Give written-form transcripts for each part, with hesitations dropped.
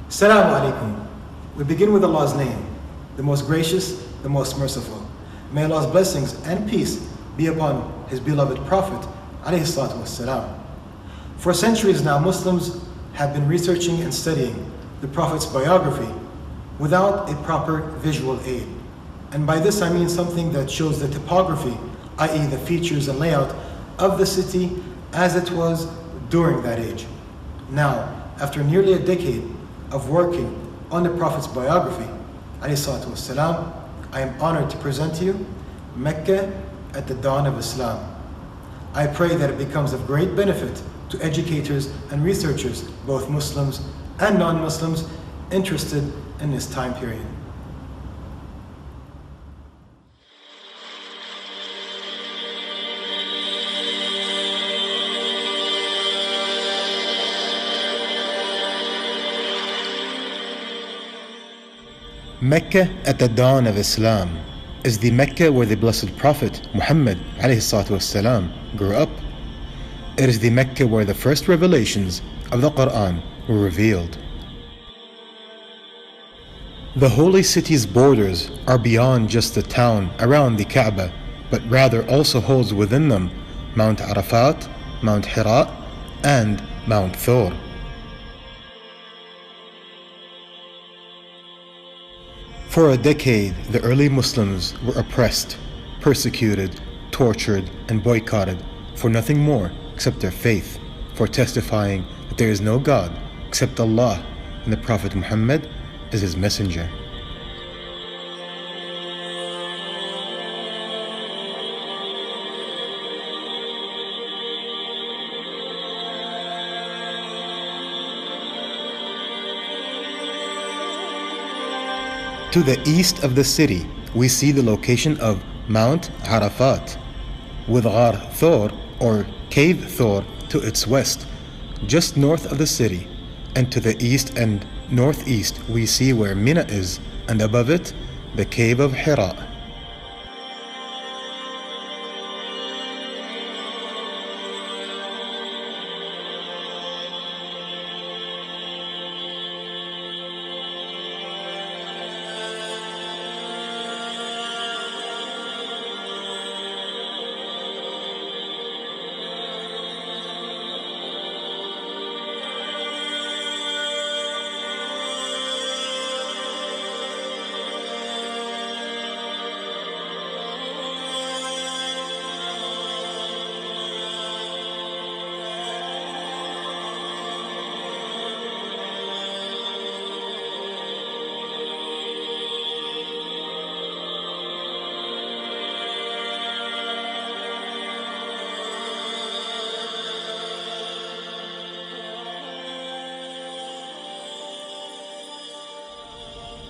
Assalamu alaikum. We begin with Allah's name, the most gracious, the most merciful. May Allah's blessings and peace be upon His beloved Prophet alayhi salatu wassalam. For centuries now, Muslims have been researching and studying the Prophet's biography without a proper visual aid. And by this I mean something that shows the topography, i.e. the features and layout of the city as it was during that age. Now, after nearly a decade of working on the Prophet's biography, alayhi salatu wassalam, I am honored to present to you Mecca at the dawn of Islam. I pray that it becomes of great benefit to educators and researchers, both Muslims and non-Muslims, interested in this time period. Mecca at the dawn of Islam is the Mecca where the blessed Prophet Muhammad ﷺ grew up. It is the Mecca where the first revelations of the Quran were revealed. The holy city's borders are beyond just the town around the Kaaba, but rather also holds within them Mount Arafat, Mount Hira, and Mount Thor. For a decade, the early Muslims were oppressed, persecuted, tortured, and boycotted for nothing more except their faith, for testifying that there is no God except Allah and the Prophet Muhammad is his messenger. To the east of the city, we see the location of Mount Arafat, with Ghar Thor or Cave Thor to its west, just north of the city, and to the east and northeast we see where Mina is, and above it, the Cave of Hira.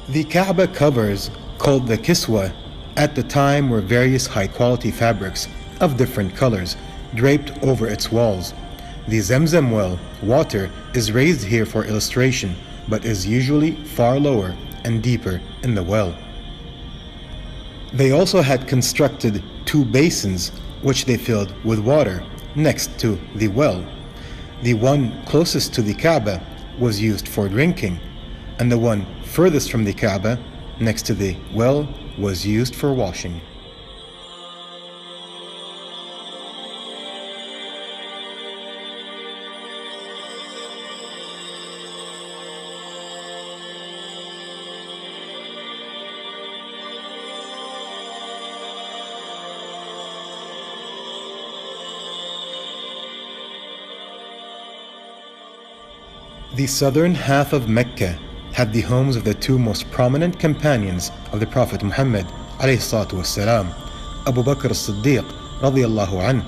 The Kaaba covers, called the Kiswa, at the time were various high-quality fabrics of different colors draped over its walls. The Zamzam well, water, is raised here for illustration, but is usually far lower and deeper in the well. They also had constructed two basins, which they filled with water, next to the well. The one closest to the Kaaba was used for drinking, and the one furthest from the Kaaba, next to the well, was used for washing. The southern half of Mecca had the homes of the two most prominent companions of the Prophet Muhammad ﷺ, Abu Bakr as-Siddiq radiyallahu anhu,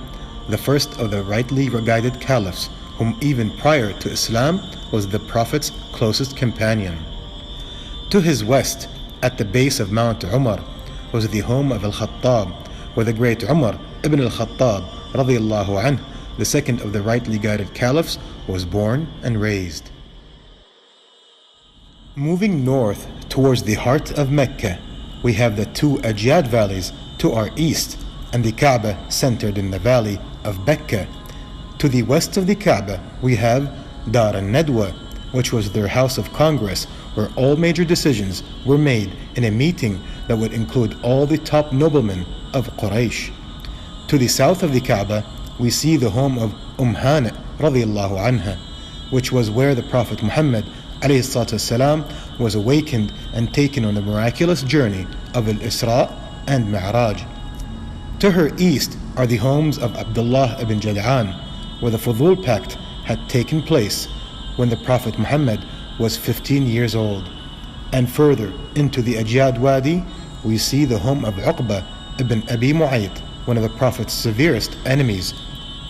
the first of the rightly guided caliphs, whom even prior to Islam was the Prophet's closest companion. To his west, at the base of Mount Umar, was the home of Al-Khattab, where the great Umar ibn al-Khattab radiyallahu anhu, the second of the rightly guided caliphs, was born and raised. Moving north towards the heart of Mecca, we have the two Ajyad valleys to our east and the Kaaba centered in the valley of Bekka. To the west of the Kaaba, we have Dar al-Nadwa, which was their house of Congress, where all major decisions were made in a meeting that would include all the top noblemen of Quraysh. To the south of the Kaaba, we see the home of Hani radiallahu anha, which was where the Prophet Muhammad والسلام, was awakened and taken on the miraculous journey of Al-Isra and Mi'raj. To her east are the homes of Abdullah ibn Jad'an, where the Fudul Pact had taken place when the Prophet Muhammad was 15 years old. And further into the Ajyad Wadi, we see the home of Uqba ibn Abi Mu'ayt, one of the Prophet's severest enemies.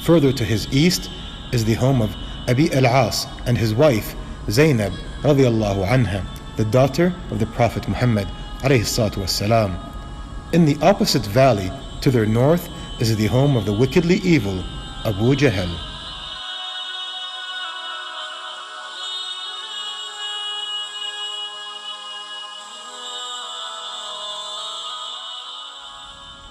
Further to his east is the home of Abi al-As and his wife Zainab radiallahu anha, the daughter of the Prophet Muhammad alayhi salatu wassalam. In the opposite valley to their north is the home of the wickedly evil Abu Jahl.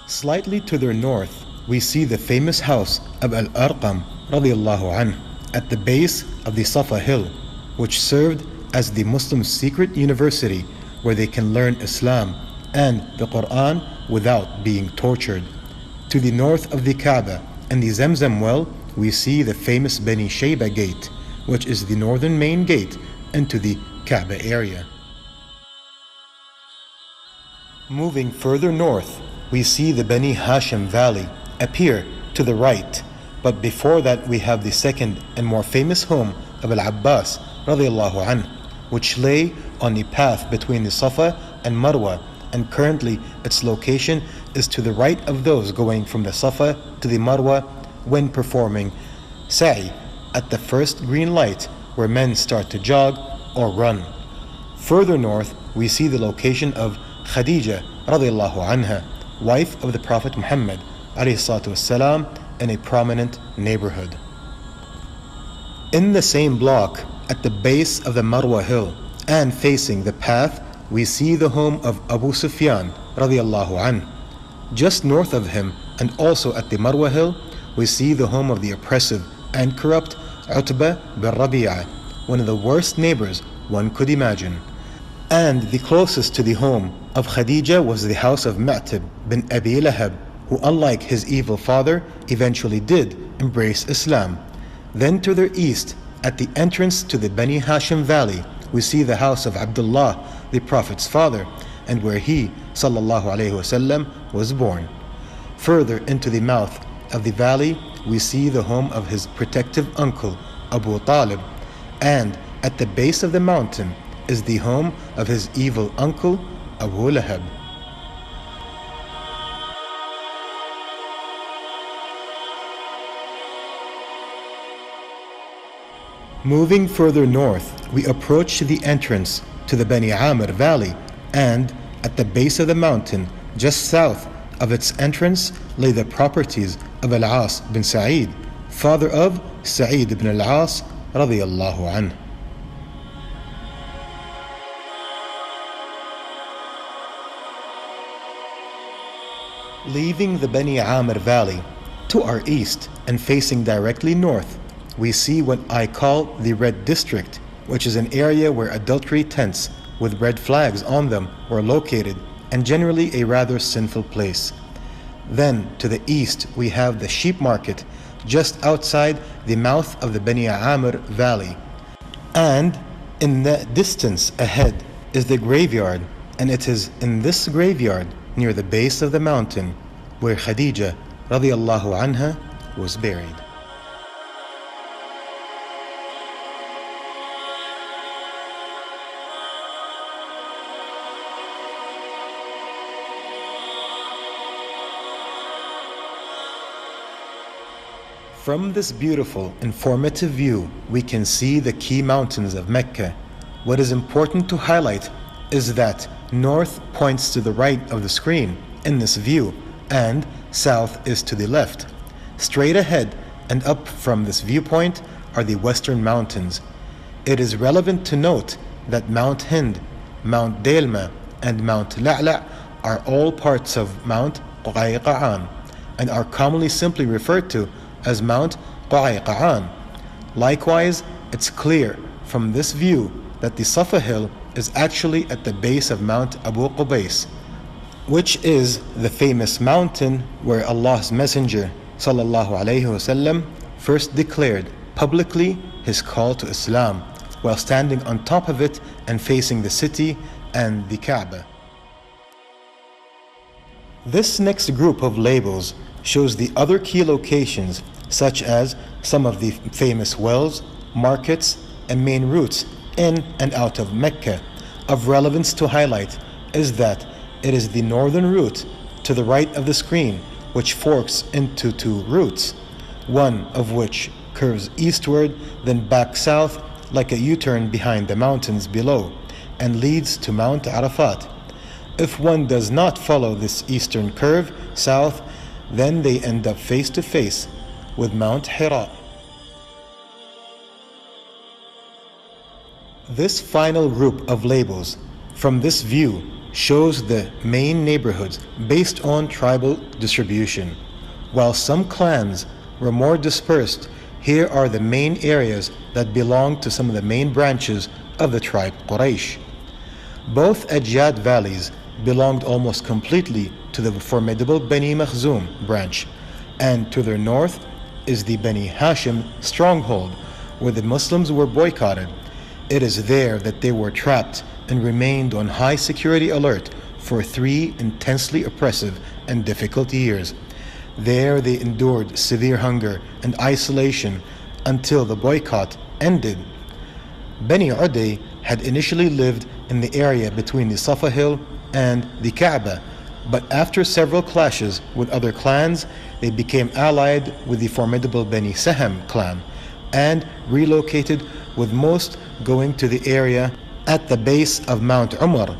Slightly to their north, we see the famous house of Al-Arqam radiallahu anh at the base of the Safa hill, which served as the Muslim secret university where they can learn Islam and the Quran without being tortured. To the north of the Kaaba and the Zamzam well, we see the famous Bani Shayba gate, which is the northern main gate into the Kaaba area. Moving further north, we see the Bani Hashim valley appear to the right, but before that we have the second and more famous home of Al-Abbas radiallahu anh, which lay on the path between the Safa and Marwa, and currently its location is to the right of those going from the Safa to the Marwa when performing sa'i at the first green light where men start to jog or run. Further north we see the location of Khadija radiallahu anha, wife of the Prophet Muhammad alayhi salatu wassalam, in a prominent neighborhood. In the same block, at the base of the Marwa hill and facing the path, we see the home of Abu Sufyan radiallahu anh. Just north of him and also at the Marwa hill, we see the home of the oppressive and corrupt Utbah bin Rabi'ah, one of the worst neighbors one could imagine. And the closest to the home of Khadija was the house of Mu'tib bin Abi Lahab, who unlike his evil father eventually did embrace Islam. Then to their east, at the entrance to the Bani Hashim valley, we see the house of Abdullah, the Prophet's father, and where he, sallallahu alaihi wasallam, was born. Further into the mouth of the valley, we see the home of his protective uncle, Abu Talib, and at the base of the mountain is the home of his evil uncle, Abu Lahab. Moving further north, we approach the entrance to the Bani Amr valley, and at the base of the mountain, just south of its entrance, lay the properties of Al-As bin Sa'id, father of Sa'id ibn Al-As radiyallahu anhu. Leaving the Bani Amr valley, to our east and facing directly north, we see what I call the Red District, which is an area where adultery tents with red flags on them were located, and generally a rather sinful place. Then to the east we have the sheep market just outside the mouth of the Bani Amr valley. And in the distance ahead is the graveyard, and it is in this graveyard near the base of the mountain where Khadija radiallahu anha was buried. From this beautiful, informative view, we can see the key mountains of Mecca. What is important to highlight is that north points to the right of the screen in this view, and south is to the left. Straight ahead and up from this viewpoint are the western mountains. It is relevant to note that Mount Hind, Mount Delma, and Mount La'la' are all parts of Mount Qayqa'an and are commonly simply referred to as Mount Qayqa'an. Likewise, it's clear from this view that the Safa hill is actually at the base of Mount Abu Qubais, which is the famous mountain where Allah's Messenger sallallahu alaihi wasallam first declared publicly his call to Islam while standing on top of it and facing the city and the Kaaba. This next group of labels shows the other key locations, such as some of the famous wells, markets, and main routes in and out of Mecca. Of relevance to highlight is that it is the northern route to the right of the screen, which forks into two routes, one of which curves eastward, then back south like a U-turn behind the mountains below, and leads to Mount Arafat. If one does not follow this eastern curve south, then they end up face to face with Mount Hira. This final group of labels from this view shows the main neighborhoods based on tribal distribution. While some clans were more dispersed, here are the main areas that belong to some of the main branches of the tribe Quraysh. Both Ajyad valleys belonged almost completely to the formidable Bani Makhzum branch, and to their north is the Bani Hashim stronghold, where the Muslims were boycotted. It is there that they were trapped and remained on high security alert for 3 intensely oppressive and difficult years. There they endured severe hunger and isolation until the boycott ended. Bani Uday had initially lived in the area between the Safa hill and the Kaaba, but after several clashes with other clans, they became allied with the formidable Bani Saham clan and relocated, with most going to the area at the base of Mount Umar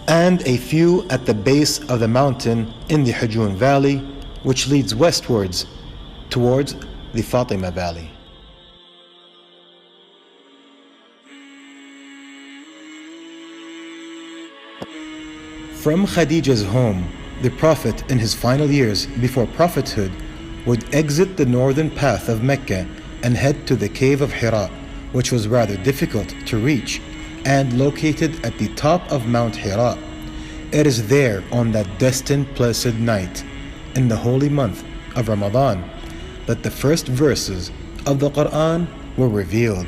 and a few at the base of the mountain in the Hujun Valley, which leads westwards towards the Fatima Valley. From Khadija's home, the Prophet in his final years before prophethood would exit the northern path of Mecca and head to the cave of Hira, which was rather difficult to reach and located at the top of Mount Hira. It is there on that destined blessed night in the holy month of Ramadan that the first verses of the Quran were revealed.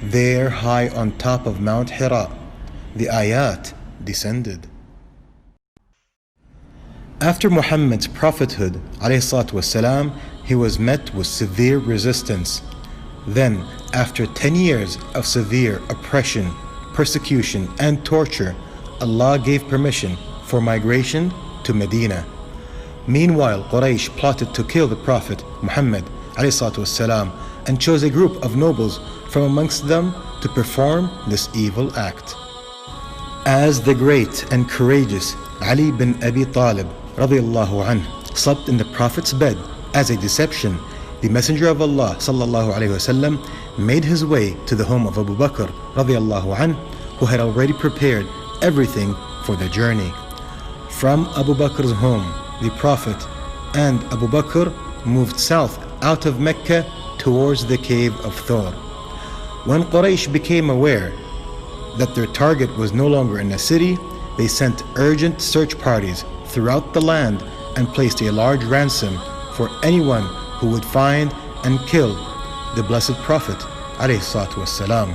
There, high on top of Mount Hira, the ayat descended. After Muhammad's prophethood, ﷺ, he was met with severe resistance. Then, after 10 years of severe oppression, persecution, and torture, Allah gave permission for migration to Medina. Meanwhile, Quraysh plotted to kill the Prophet Muhammad ﷺ and chose a group of nobles from amongst them to perform this evil act. As the great and courageous Ali bin Abi Talib radiyallahu anhu slept in the Prophet's bed as a deception, the Messenger of Allah sallallahu alaihi wasallam made his way to the home of Abu Bakr radiyallahu anhu, who had already prepared everything for the journey. From Abu Bakr's home, the Prophet and Abu Bakr moved south out of Mecca towards the cave of Thor. When Quraysh became aware that their target was no longer in a city, they sent urgent search parties throughout the land and placed a large ransom for anyone who would find and kill the blessed Prophet ﷺ.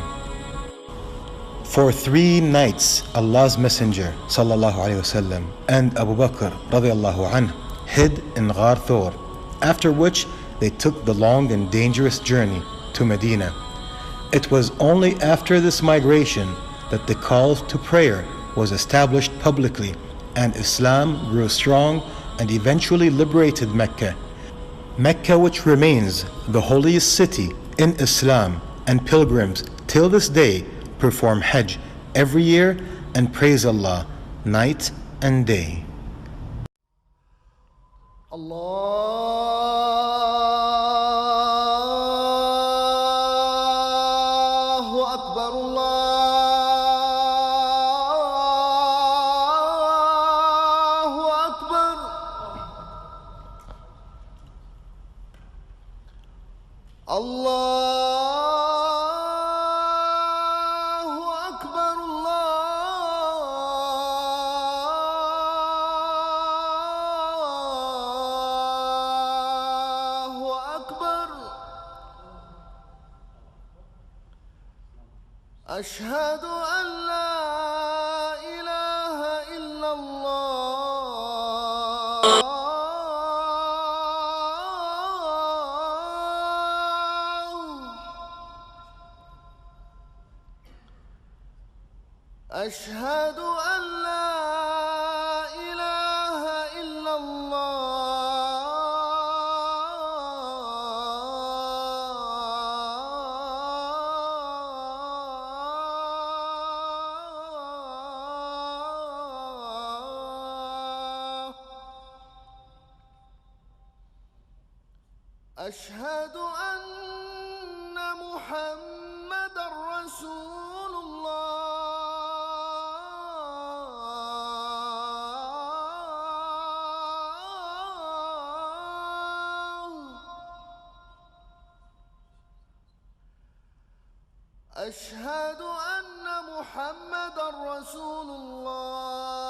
For 3 nights, Allah's Messenger ﷺ and Abu Bakr radiallahu anhu hid in Ghar Thor, after which they took the long and dangerous journey to Medina. It was only after this migration that the call to prayer was established publicly and Islam grew strong and eventually liberated Mecca. Mecca, which remains the holiest city in Islam, and pilgrims till this day perform Hajj every year and praise Allah night and day. Allahu Akbar, Allahu Akbar. Allah أشهد أن لا إله إلا الله أشهد أن لا إله إلا الله أشهد أن محمدًا رسول الله أشهد أن محمدًا رسول الله